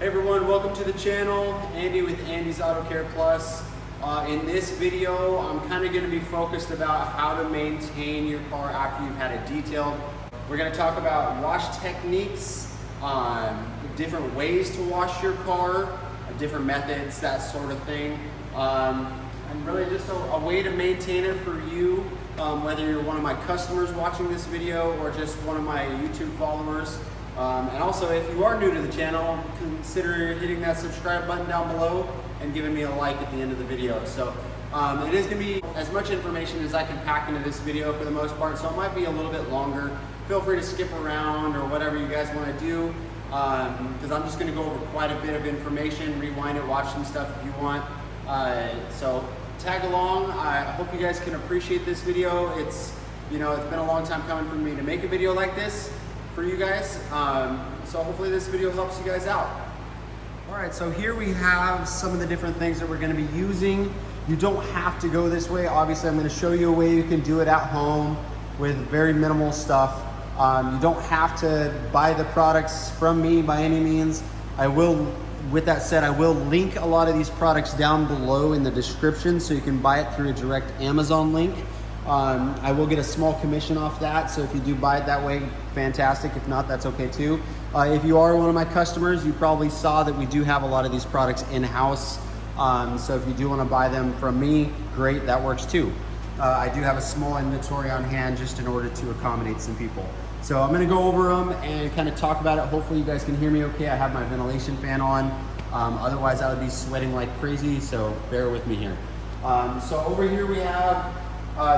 Hey everyone, welcome to the channel. Andy with Andy's Auto Care Plus. In this video, I'm kind of going to be focused about how to maintain your car after you've had it detailed. We're going to talk about wash techniques, different ways to wash your car, different methods, that sort of thing. And really just a way to maintain it for you, whether you're one of my customers watching this video or just one of my YouTube followers. And also, if you are new to the channel, consider hitting that subscribe button down below and giving me a like at the end of the video. So it is going to be as much information as I can pack into this video for the most part, so it might be a little bit longer. Feel free to skip around or whatever you guys want to do, because I'm just going to go over quite a bit of information, rewind it, watch some stuff if you want. So tag along. I hope you guys can appreciate this video. It's been a long time coming for me to make a video like this for you guys, so hopefully this video helps you guys out. All right, so here we have some of the different things that we're going to be using. You don't have to go this way. Obviously, I'm going to show you a way you can do it at home with very minimal stuff. You don't have to buy the products from me by any means. With that said, I will link a lot of these products down below in the description so you can buy it through a direct Amazon link. I will get a small commission off that, so if you do buy it that way, fantastic. If not, that's okay too. If you are one of my customers, you probably saw that we do have a lot of these products in-house. So if you do want to buy them from me, great, that works too. I do have a small inventory on hand just in order to accommodate some people. So I'm going to go over them and kind of talk about it. Hopefully you guys can hear me okay. I have my ventilation fan on. Otherwise I would be sweating like crazy, so bear with me here. So over here we have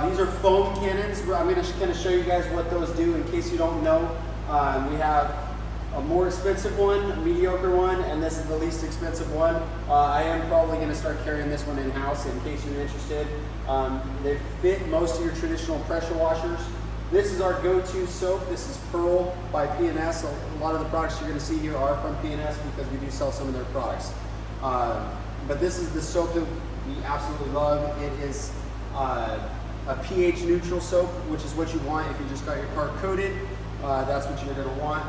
these are foam cannons. I'm going to kind of show you guys what those do in case you don't know. We have a more expensive one, a mediocre one, and this is the least expensive one. I am probably going to start carrying this one in-house in case you're interested. They fit most of your traditional pressure washers. This is our go-to soap. This is Pearl by P&S. A lot of the products you're going to see here are from P&S because we do sell some of their products. But this is the soap that we absolutely love. It is a pH neutral soap, which is what you want if you just got your car coated. That's what you're going to want.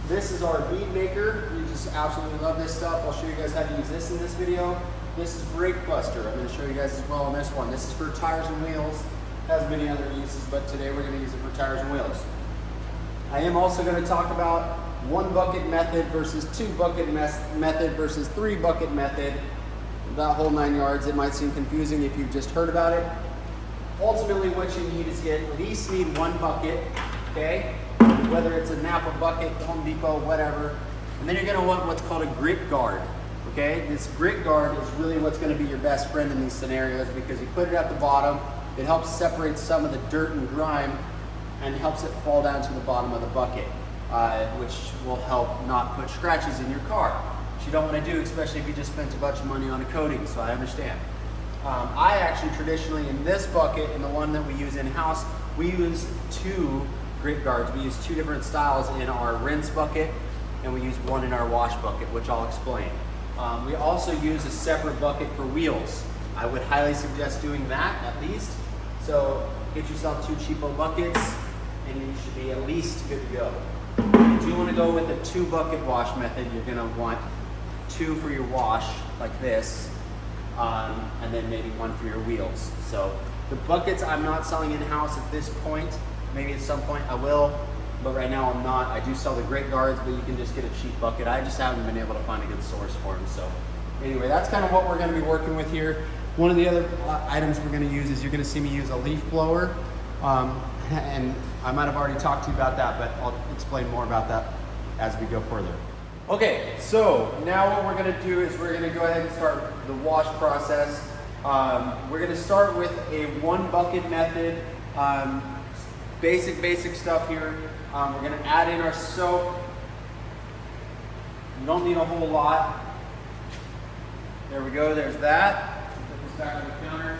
This is our bead maker. We just absolutely love this stuff. I'll show you guys how to use this in this video. This is Brake Buster. I'm going to show you guys as well on this one. This is for tires and wheels. Has many other uses, but today we're going to use it for tires and wheels. I am also going to talk about 1 bucket method versus 2 bucket method versus 3 bucket method. That whole 9 yards. It might seem confusing if you've just heard about it. Ultimately, what you need is you at least need 1 bucket, okay? Whether it's a Napa bucket, Home Depot, whatever. And then you're going to want what's called a grit guard, okay? This grit guard is really what's going to be your best friend in these scenarios because you put it at the bottom. It helps separate some of the dirt and grime and helps it fall down to the bottom of the bucket, which will help not put scratches in your car, which you don't want to do, especially if you just spent a bunch of money on a coating, so I understand. I actually traditionally, in this bucket and the one that we use in-house, we use 2 grit guards. We use 2 different styles in our rinse bucket, and we use 1 in our wash bucket, which I'll explain. We also use a separate bucket for wheels. I would highly suggest doing that at least. So get yourself 2 cheapo buckets, and you should be at least good to go. If you want to go with a 2 bucket wash method, you're going to want 2 for your wash, like this. And then maybe 1 for your wheels. So the buckets I'm not selling in-house at this point. Maybe at some point I will, but right now I'm not. I do sell the grit guards, but you can just get a cheap bucket. I just haven't been able to find a good source for them. So anyway, that's kind of what we're going to be working with here. One of the other items we're going to use is you're going to see me use a leaf blower. And I might have already talked to you about that, but I'll explain more about that as we go further. Okay, so now what we're going to do is we're going to go ahead and start the wash process. We're going to start with a 1 bucket method. Basic stuff here. We're going to add in our soap. You don't need a whole lot. There we go, there's that. Put this back on the counter.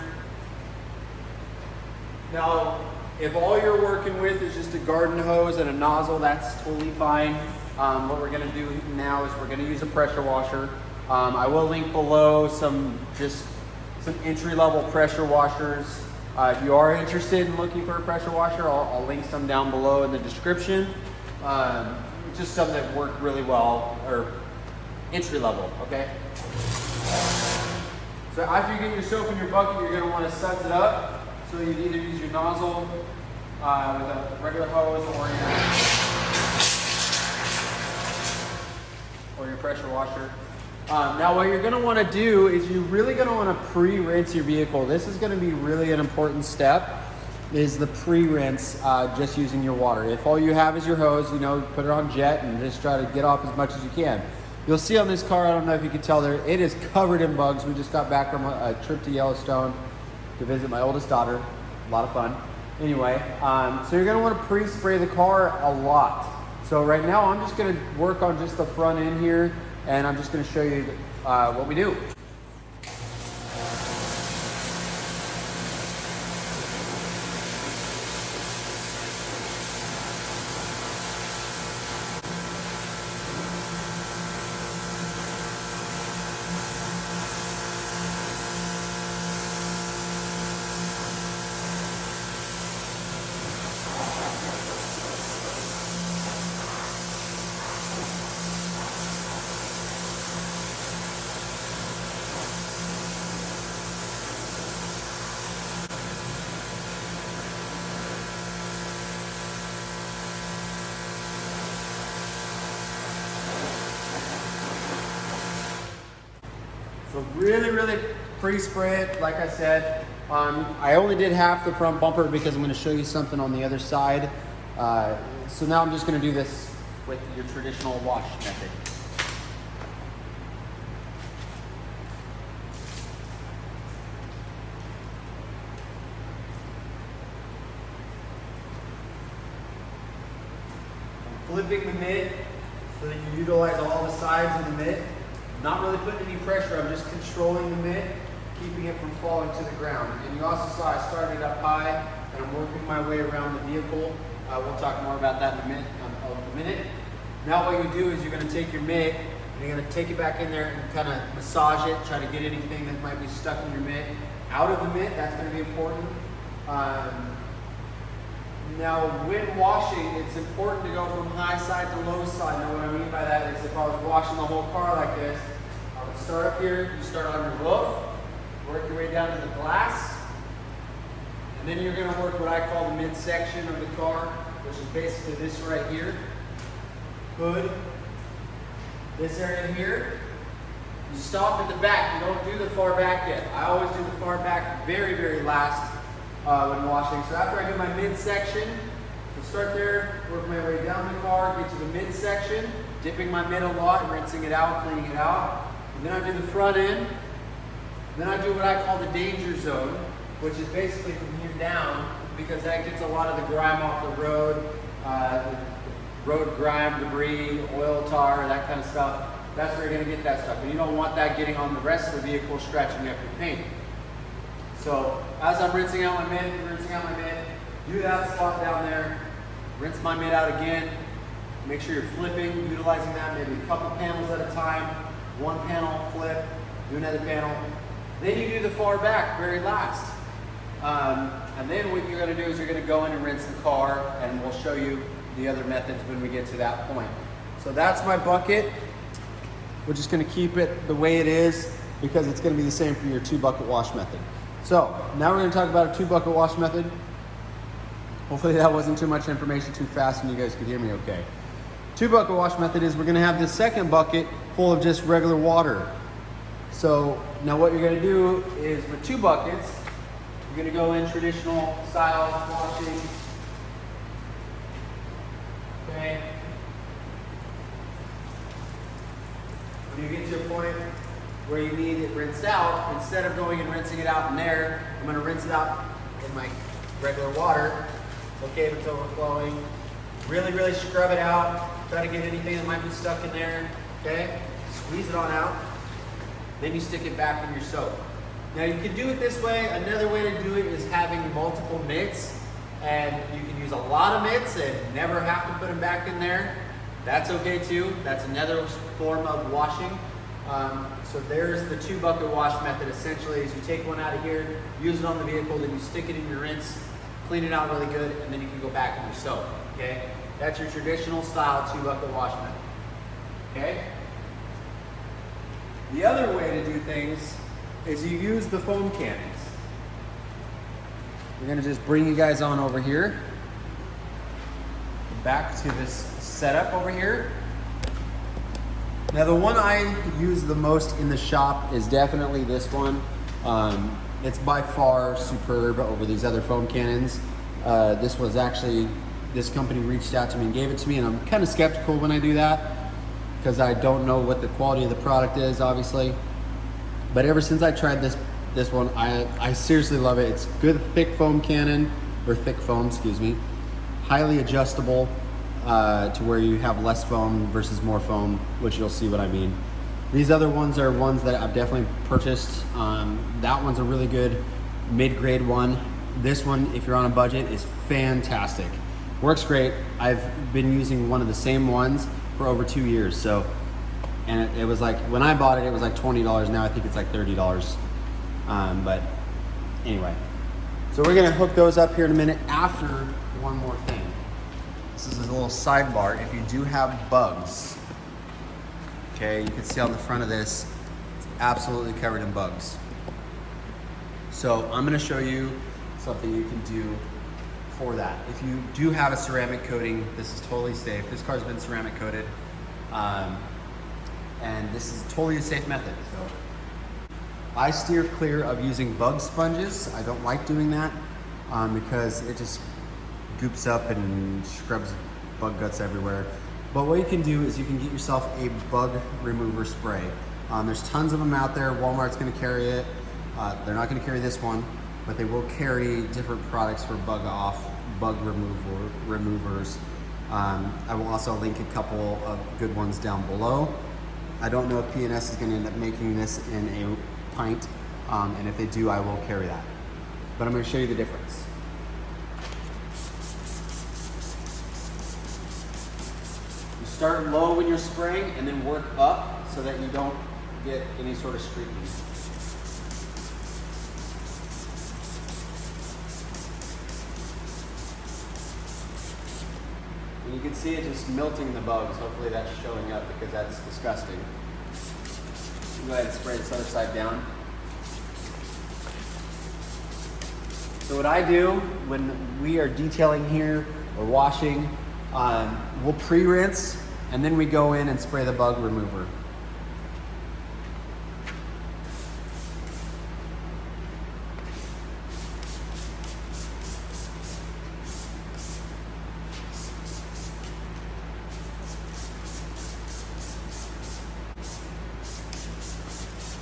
Now, if all you're working with is just a garden hose and a nozzle, that's totally fine. What we're going to do now is we're going to use a pressure washer. I will link below some entry-level pressure washers. If you are interested in looking for a pressure washer, I'll link some down below in the description. Just some that work really well, or entry level, okay? So after you get your soap in your bucket, you're gonna wanna suds it up. So you'd either use your nozzle with a regular hose or your pressure washer. Now what you're gonna wanna do is you're really gonna wanna pre-rinse your vehicle. This is gonna be really an important step, is the pre-rinse, just using your water. If all you have is your hose, you know, put it on jet and just try to get off as much as you can. You'll see on this car, I don't know if you can tell there, it is covered in bugs. We just got back from a trip to Yellowstone to visit my oldest daughter. A lot of fun. Anyway, so you're gonna wanna pre-spray the car a lot. So right now I'm just gonna work on just the front end here, and I'm just gonna show you what we do. So really pre-spray it, like I said. I only did half the front bumper because I'm gonna show you something on the other side. So now I'm just gonna do this with your traditional wash method. I'm flipping the mitt so that you utilize all the sides of the mitt. Not really putting any pressure, I'm just controlling the mitt, keeping it from falling to the ground. And you also saw I started up high and I'm working my way around the vehicle. We'll talk more about that in a minute. Now what you do is you're gonna take your mitt and you're gonna take it back in there and kind of massage it, try to get anything that might be stuck in your mitt out of the mitt. That's gonna be important. Now, when washing, it's important to go from high side to low side. Now, what I mean by that is if I was washing the whole car like this, I would start up here, you start on your roof, work your way down to the glass, and then you're going to work what I call the midsection of the car, which is basically this right here, hood, this area here. You stop at the back, you don't do the far back yet. I always do the far back very last. When washing. So after I do my midsection, so start there, work my way down the car, get to the midsection, dipping my mid a lot, rinsing it out, cleaning it out. And then I do the front end. Then I do what I call the danger zone, which is basically from here down, because that gets a lot of the grime off the road grime, debris, oil, tar, that kind of stuff. That's where you're gonna get that stuff. And you don't want that getting on the rest of the vehicle, scratching up your paint. So as I'm rinsing out my mitt, do that spot down there, rinse my mitt out again, make sure you're flipping, utilizing that maybe a couple panels at a time, one panel, flip, do another panel. Then you do the far back, very last. And then what you're gonna do is you're gonna go in and rinse the car, and we'll show you the other methods when we get to that point. So that's my bucket. We're just gonna keep it the way it is because it's gonna be the same for your 2-bucket wash method. So now we're going to talk about a 2-bucket wash method. Hopefully that wasn't too much information too fast and you guys could hear me okay. 2-bucket wash method is we're going to have the second bucket full of just regular water. So now what you're going to do is with 2 buckets, you're going to go in traditional style washing. Okay. When you get to a point where you need it rinsed out, instead of going and rinsing it out in there, I'm going to rinse it out in my regular water. It's okay if it's overflowing. Really scrub it out. Try to get anything that might be stuck in there. Okay? Squeeze it on out. Then you stick it back in your soap. Now you can do it this way. Another way to do it is having multiple mitts. And you can use a lot of mitts and never have to put them back in there. That's okay too. That's another form of washing. So there's the 2-bucket wash method. Essentially is you take one out of here, use it on the vehicle, then you stick it in your rinse, clean it out really good, and then you can go back in your soap. Okay? That's your traditional style 2-bucket wash method. Okay? The other way to do things is you use the foam cannons. We're gonna just bring you guys on over here, back to this setup over here. Now the one I use the most in the shop is definitely this one. It's by far superb over these other foam cannons. This was actually, this company reached out to me and gave it to me, and I'm kind of skeptical when I do that because I don't know what the quality of the product is, obviously. But ever since I tried this one, I seriously love it. It's good thick foam cannon, or thick foam, excuse me. Highly adjustable to where you have less foam versus more foam, which you'll see what I mean. These other ones are ones that I've definitely purchased. That one's a really good mid-grade one. This one, if you're on a budget, is fantastic. Works great. I've been using one of the same ones for over 2 years. So, and it was like, when I bought it was like $20. Now I think it's like $30. But anyway, so we're gonna hook those up here in a minute. After, one more thing. This is a little sidebar. If you do have bugs, okay, you can see on the front of this, it's absolutely covered in bugs. So I'm gonna show you something you can do for that. If you do have a ceramic coating, this is totally safe. This car's been ceramic coated. And this is totally a safe method. So I steer clear of using bug sponges. I don't like doing that because it just goops up and scrubs bug guts everywhere. But what you can do is you can get yourself a bug remover spray. There's tons of them out there. Walmart's gonna carry it. They're not gonna carry this one, but they will carry different products for bug removers. I will also link a couple of good ones down below. I don't know if P&S is gonna end up making this in a pint, and if they do, I will carry that. But I'm gonna show you the difference. You start low when you're spraying and then work up so that you don't get any sort of streaking. And you can see it just melting the bugs. Hopefully that's showing up because that's disgusting. Go ahead and spray this other side down. So what I do when we are detailing here or washing, we'll pre-rinse and then we go in and spray the bug remover.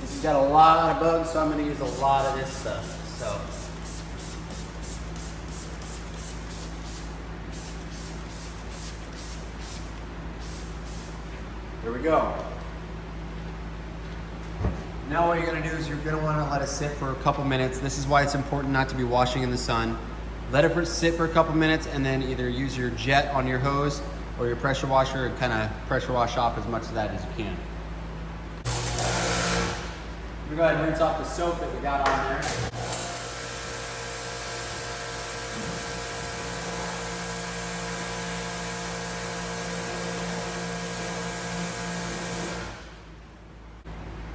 This has got a lot of bugs, so I'm going to use a lot of this stuff. So, here we go. Now what you're going to do is you're going to want to let it sit for a couple minutes. This is why it's important not to be washing in the sun. Let it sit for a couple minutes and then either use your jet on your hose or your pressure washer and kind of pressure wash off as much of that as you can. We're going to go ahead and rinse off the soap that we got on there.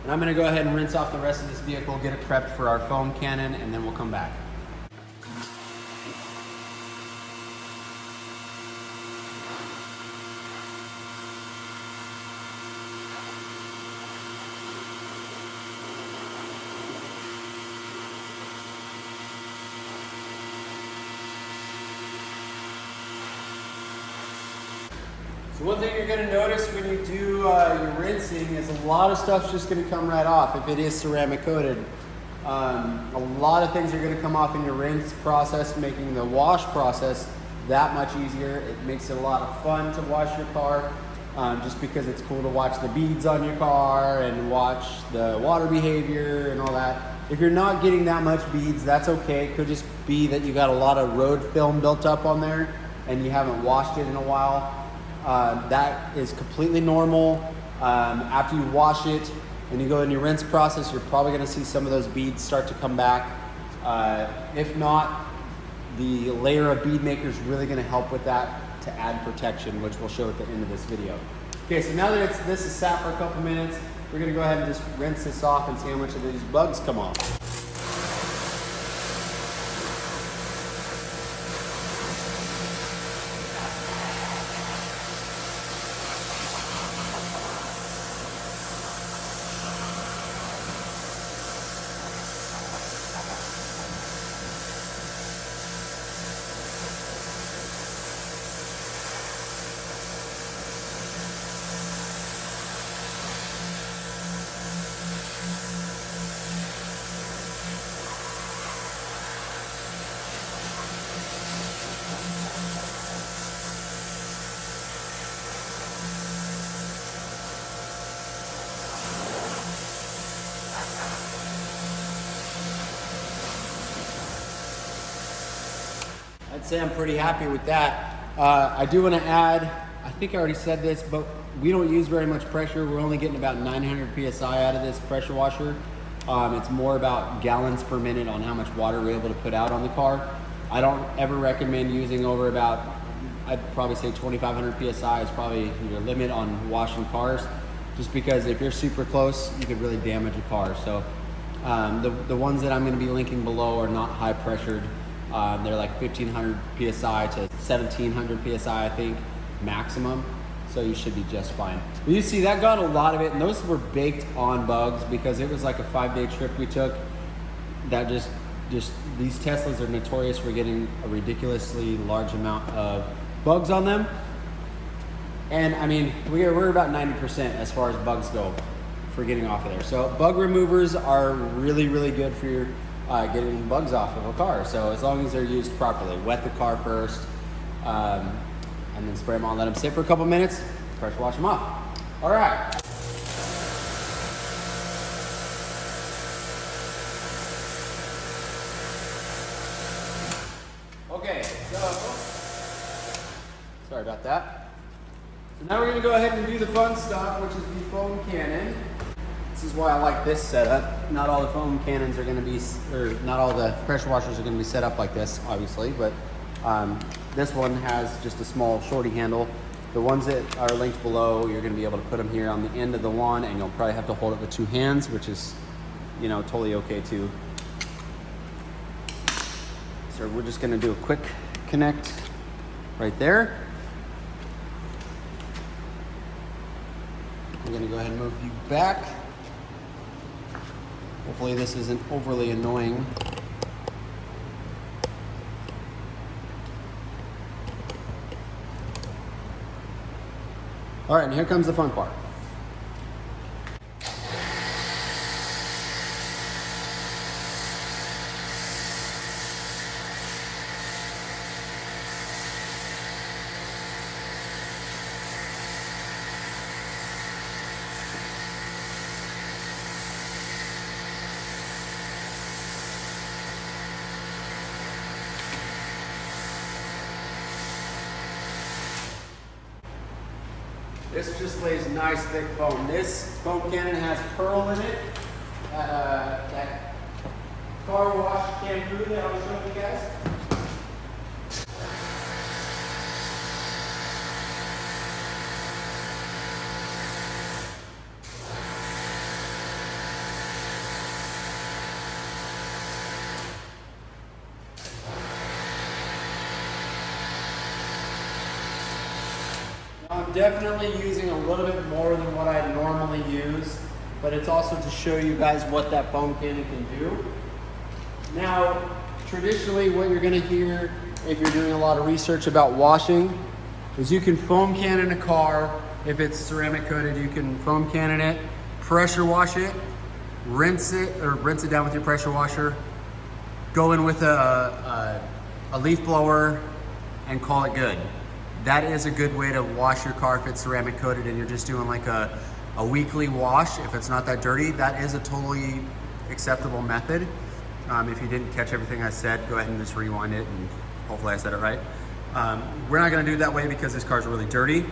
And I'm going to go ahead and rinse off the rest of this vehicle, get it prepped for our foam cannon, and then we'll come back. So one thing you're going to notice when you do your rinsing is a lot of stuff's just going to come right off if it is ceramic coated. A lot of things are going to come off in your rinse process, making the wash process that much easier. It makes it a lot of fun to wash your car just because it's cool to watch the beads on your car and watch the water behavior and all that. If you're not getting that much beads, that's okay. It could just be that you got a lot of road film built up on there and you haven't washed it in a while. That is completely normal. After you wash it and you go in your rinse process, you're probably going to see some of those beads start to come back. If not, the layer of bead maker is really going to help with that to add protection, which we'll show at the end of this video. Okay, so now that this is sat for a couple minutes, we're gonna go ahead and just rinse this off and see how much of these bugs come off. I'd say I'm pretty happy with that. I do want to add, I think I already said this, but we don't use very much pressure. We're only getting about 900 PSI out of this pressure washer. It's more about gallons per minute on how much water we're able to put out on the car. I don't ever recommend using over about, I'd probably say 2,500 PSI is probably your limit on washing cars, just because if you're super close, you could really damage a car. So the ones that I'm going to be linking below are not high pressured. They're like 1,500 PSI to 1,700 PSI, I think, maximum. So you should be just fine. But you see, that got a lot of it, and those were baked on bugs because it was like a 5-day trip we took. That just these Teslas are notorious for getting a ridiculously large amount of bugs on them. And I mean, we're about 90% as far as bugs go for getting off of there. So bug removers are really, really good for your getting bugs off of a car. So as long as they're used properly, wet the car first, and then spray them on, let them sit for a couple minutes, pressure wash them off. All right. Okay, so, sorry about that. So now we're gonna go ahead and do the fun stuff, which is the foam cannon. This is why I like this setup. Not all the foam cannons are gonna be, or not all the pressure washers are gonna be set up like this, obviously, but this one has just a small shorty handle. The ones that are linked below, you're gonna be able to put them here on the end of the wand, and you'll probably have to hold it with 2 hands, which is, you know, totally okay too. So we're just gonna do a quick connect right there. I'm gonna go ahead and move you back. Hopefully this isn't overly annoying. All right, and here comes the fun part. This just lays nice thick foam. This foam cannon has Pearl in it. That car wash shampoo that I was showing you guys. I'm definitely using a little bit more than what I normally use, but it's also to show you guys what that foam cannon can do. Now, traditionally what you're gonna hear if you're doing a lot of research about washing is you can foam cannon a car. If it's ceramic coated, you can foam cannon it, pressure wash it, rinse it down with your pressure washer, go in with a leaf blower and call it good. That is a good way to wash your car if it's ceramic coated and you're just doing like a weekly wash. If it's not that dirty, that is a totally acceptable method. If you didn't catch everything I said, go ahead and just rewind it and hopefully I said it right. We're not gonna do it that way because this car's really dirty.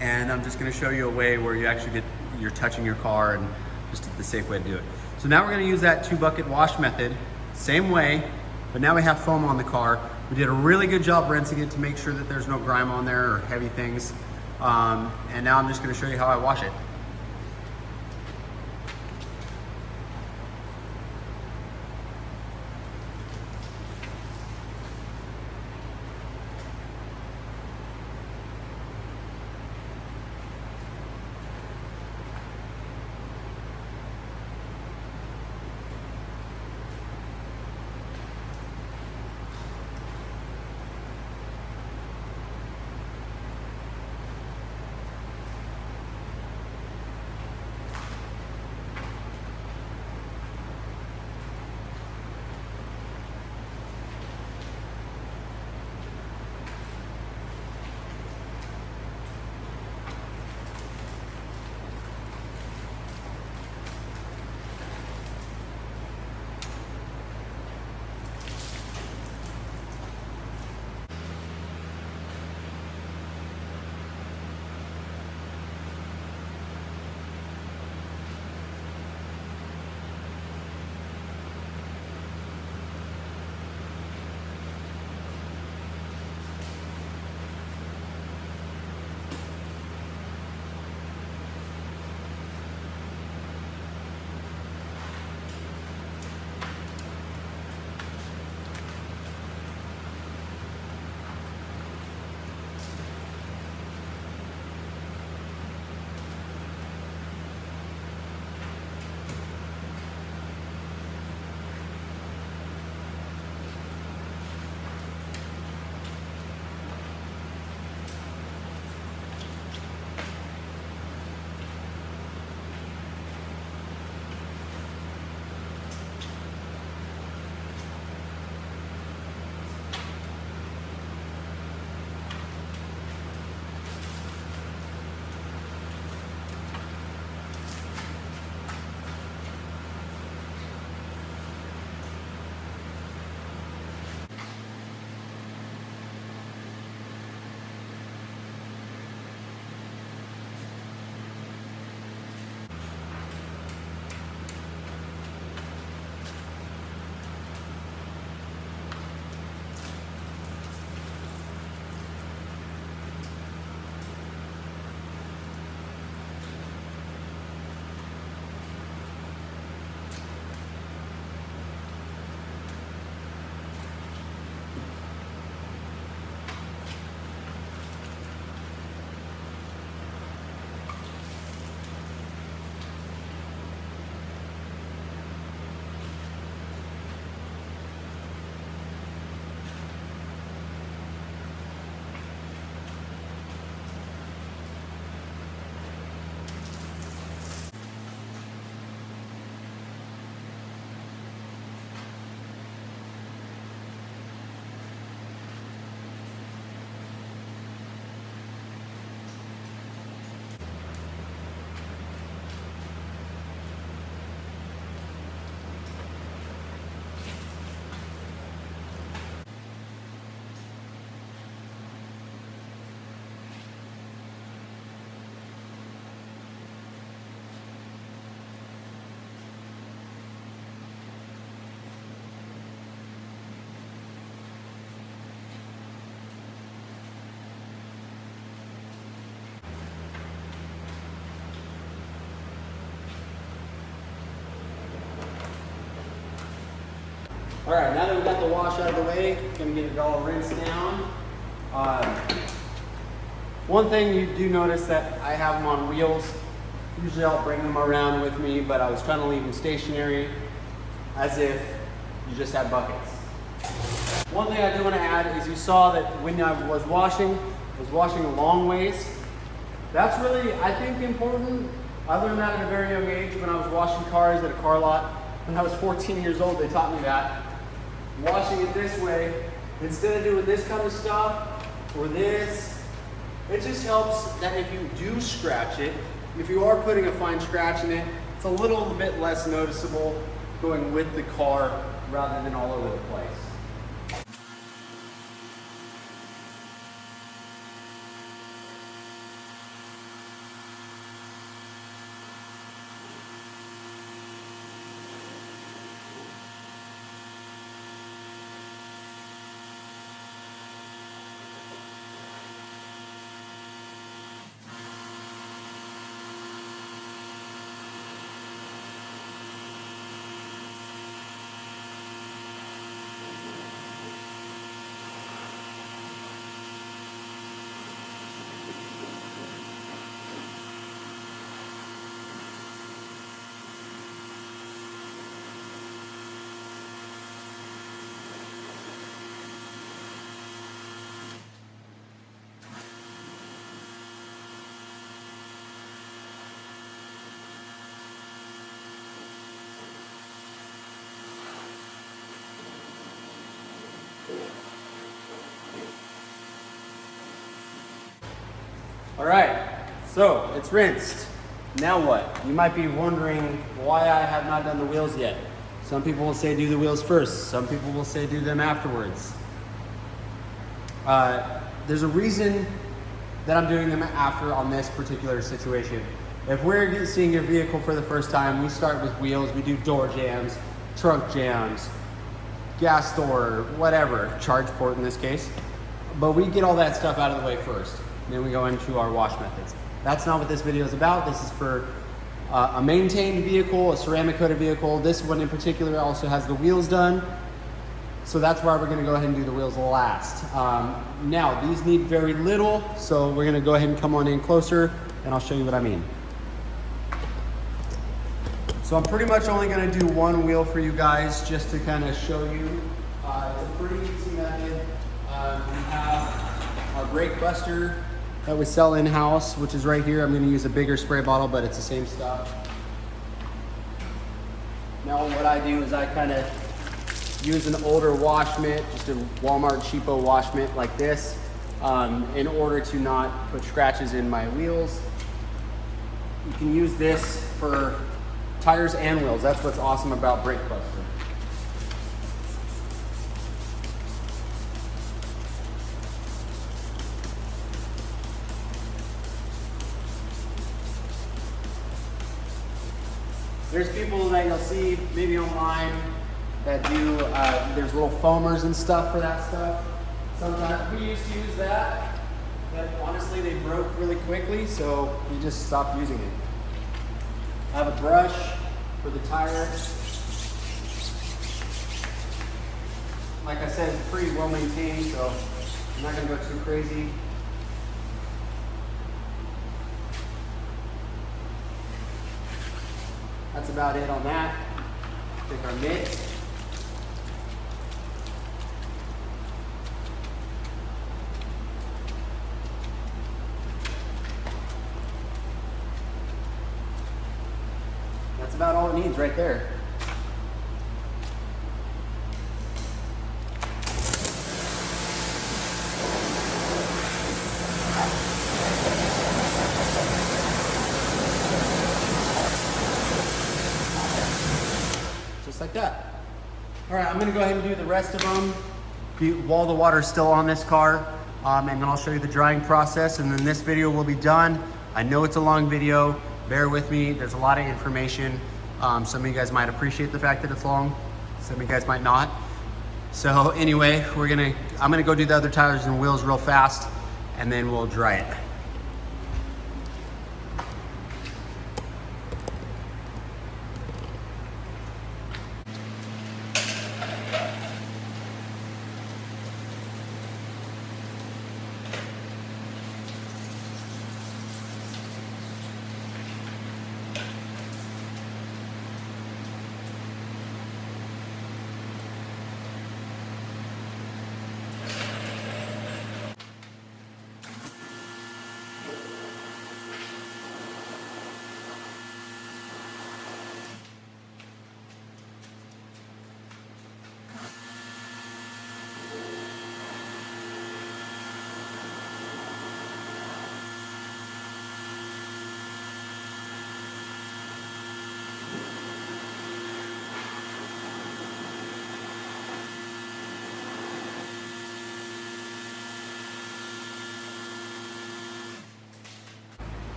And I'm just gonna show you a way where you actually you're touching your car and just the safe way to do it. So now we're gonna use that 2-bucket wash method, same way, but now we have foam on the car. We did a really good job rinsing it to make sure that there's no grime on there or heavy things. And now I'm just going to show you how I wash it. All right, now that we got the wash out of the way, gonna get it all rinsed down. One thing you do notice that I have them on wheels. Usually I'll bring them around with me, but I was trying to leave them stationary as if you just had buckets. One thing I do want to add is you saw that when I was washing a long ways. That's really, I think, important. I learned that at a very young age when I was washing cars at a car lot. When I was 14 years old, they taught me that. Washing it this way, instead of doing this kind of stuff or this, it just helps that if you do scratch it, if you are putting a fine scratch in it, it's a little bit less noticeable going with the car rather than all over the place. So it's rinsed. Now what? You might be wondering why I have not done the wheels yet. Some people will say do the wheels first. Some people will say do them afterwards. There's a reason that I'm doing them after on this particular situation. If we're seeing your vehicle for the first time, we start with wheels. We do door jams, trunk jams, gas door, whatever, charge port in this case. But we get all that stuff out of the way first. Then we go into our wash methods. That's not what this video is about. This is for a maintained vehicle, a ceramic coated vehicle. This one in particular also has the wheels done. So that's why we're gonna go ahead and do the wheels last. Now, these need very little, so we're gonna go ahead and come on in closer and I'll show you what I mean. So I'm pretty much only gonna do one wheel for you guys just to kind of show you. It's a pretty easy method. We have our brake buster that we sell in-house, which is right here. I'm gonna use a bigger spray bottle, but it's the same stuff. Now what I do is I kind of use an older wash mitt, just a Walmart cheapo wash mitt like this, in order to not put scratches in my wheels. You can use this for tires and wheels. That's what's awesome about Brake Buster. There's people that you'll see maybe online that do, there's little foamers and stuff for that stuff. Sometimes we used to use that, but honestly they broke really quickly, so we just stopped using it. I have a brush for the tire. Like I said, it's pretty well maintained, so I'm not gonna go too crazy. That's about it on that. Take our mitt. That's about all it needs right there. Just like that. All right, I'm gonna go ahead and do the rest of them while the water's still on this car, and then I'll show you the drying process, and then this video will be done. I know it's a long video. Bear with me, there's a lot of information. Some of you guys might appreciate the fact that it's long. Some of you guys might not. So anyway, I'm gonna go do the other tires and wheels real fast, and then we'll dry it.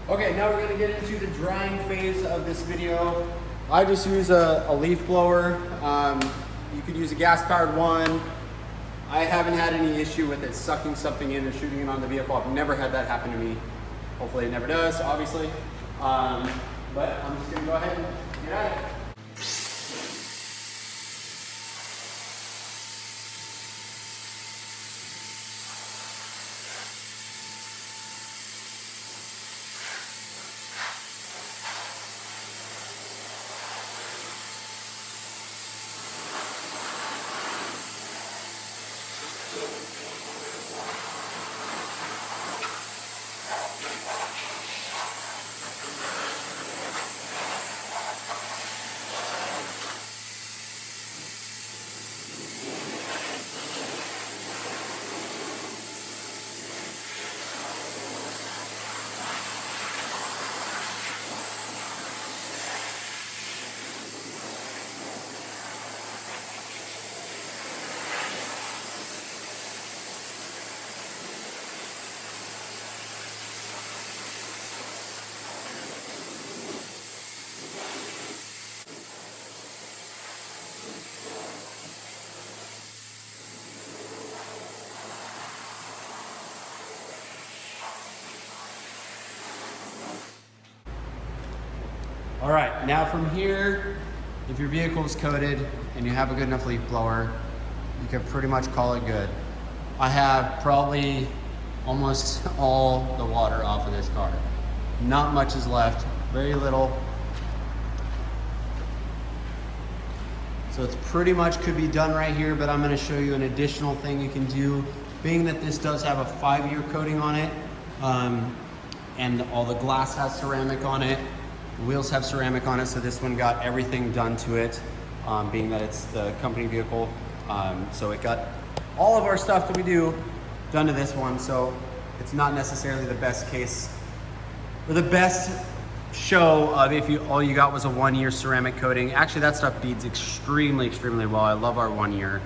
Okay, now we're gonna get into the drying phase of this video. I just use a leaf blower. You could use a gas-powered one. I haven't had any issue with it sucking something in and shooting it on the vehicle. I've never had that happen to me. Hopefully it never does, obviously. But I'm just gonna go ahead and get at it. All right, now from here, if your vehicle is coated and you have a good enough leaf blower, you can pretty much call it good. I have probably almost all the water off of this car. Not much is left, very little. So it's pretty much could be done right here, but I'm gonna show you an additional thing you can do. Being that this does have a 5-year coating on it, and all the glass has ceramic on it, the wheels have ceramic on it, so this one got everything done to it, being that it's the company vehicle. So it got all of our stuff that we do done to this one, so it's not necessarily the best case, or the best show of if all you got was a 1-year ceramic coating. Actually, that stuff beads extremely well. I love our 1 year.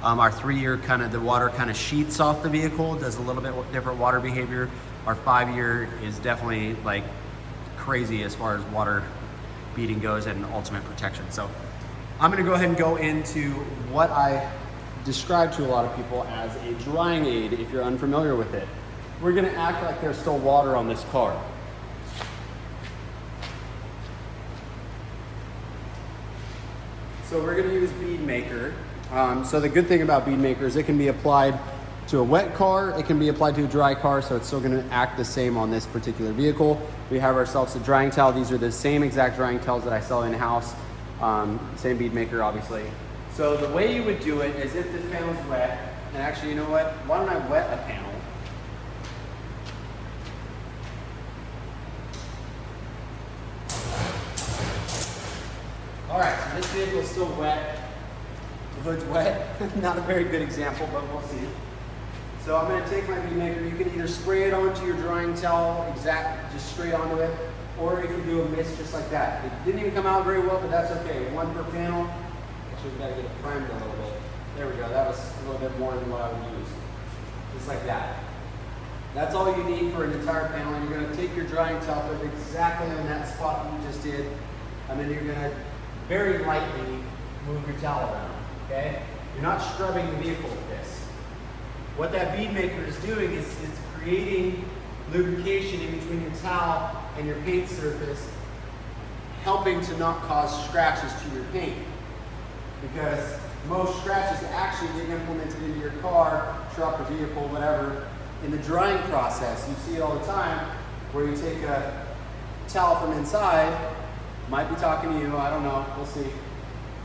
Our 3-year the water kind of sheets off the vehicle, does a little bit different water behavior. Our 5-year is definitely like crazy as far as water beading goes and ultimate protection. So I'm gonna go ahead and go into what I describe to a lot of people as a drying aid if you're unfamiliar with it. We're gonna act like there's still water on this car. So we're gonna use Bead Maker. So the good thing about Bead Maker is it can be applied to a wet car, it can be applied to a dry car, so it's still gonna act the same on this particular vehicle. We have ourselves a drying towel. These are the same exact drying towels that I sell in-house. Same Bead Maker, obviously. So the way you would do it is if this panel is wet, and actually, you know what? Why don't I wet a panel? All right, so this vehicle is still wet. The hood's wet. Not a very good example, but we'll see. So I'm gonna take my Bead Maker. You can either spray it onto your drying towel, just straight onto it, or you can do a mist just like that. It didn't even come out very well, but that's okay. 1 per panel. Actually, we gotta get it primed a little bit. There we go, that was a little bit more than what I would use. Just like that. That's all you need for an entire panel. And you're gonna take your drying towel, put it exactly in that spot that you just did, and then you're gonna very lightly move your towel around, okay? You're not scrubbing the vehicle with this. What that Bead Maker is doing is creating lubrication in between your towel and your paint surface, helping to not cause scratches to your paint. Because most scratches actually get implemented into your car, truck, or vehicle, whatever, in the drying process. You see it all the time where you take a towel from inside, might be talking to you, I don't know, we'll see.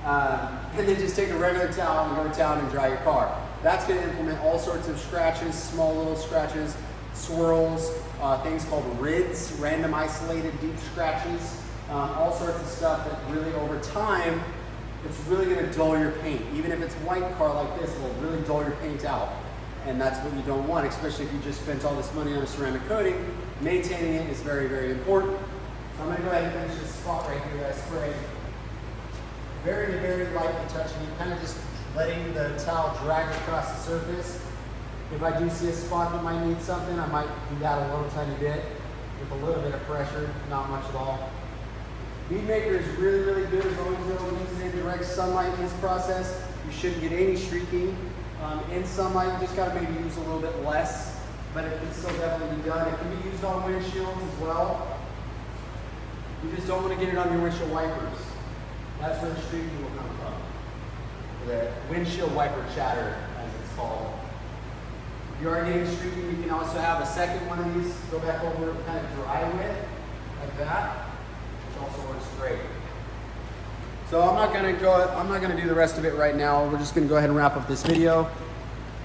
And then just take a regular towel and go to town and dry your car. That's going to implement all sorts of scratches, small little scratches, swirls, things called RIDs, random isolated deep scratches, all sorts of stuff that really over time, it's really going to dull your paint. Even if it's a white car like this, it will really dull your paint out. And that's what you don't want, especially if you just spent all this money on a ceramic coating. Maintaining it is very important. So I'm going to go ahead and finish this spot right here that I sprayed. Very lightly touching it, kind of just letting the towel drag across the surface. If I do see a spot that might need something, I might do that a little tiny bit with a little bit of pressure, not much at all. Bead Maker is really good as long as you don't use it in direct sunlight in this process. You shouldn't get any streaking. In sunlight, you just got to maybe use a little bit less, but it can still definitely be done. It can be used on windshields as well. You just don't want to get it on your windshield wipers. That's where the streaking will come from. The windshield wiper chatter, as it's called. If you are getting streaking, you can also have a second one of these, go back over and kind of dry with, like that, which also works great. So I'm not gonna do the rest of it right now. We're just gonna go ahead and wrap up this video.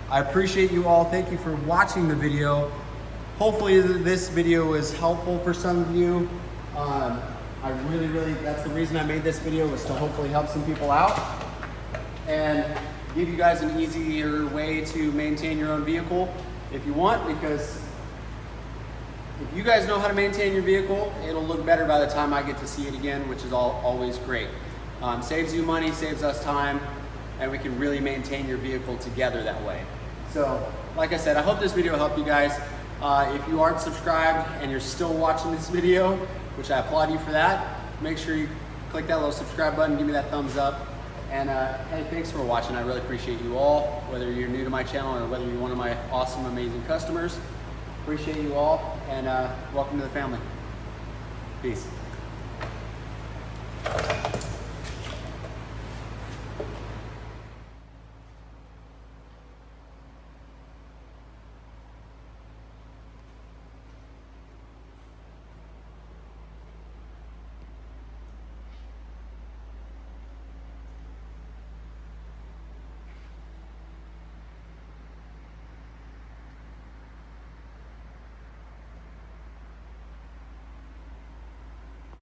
I appreciate you all. Thank you for watching the video. Hopefully this video was helpful for some of you. I really, that's the reason I made this video, was to hopefully help some people out and give you guys an easier way to maintain your own vehicle if you want, because if you guys know how to maintain your vehicle, it'll look better by the time I get to see it again, which is always great. Saves you money, saves us time, and we can really maintain your vehicle together that way. So, like I said, I hope this video helped you guys. If you aren't subscribed and you're still watching this video, which I applaud you for that, make sure you click that little subscribe button, give me that thumbs up. And hey, thanks for watching. I really appreciate you all, whether you're new to my channel or whether you're one of my awesome, amazing customers. Appreciate you all, and welcome to the family. Peace.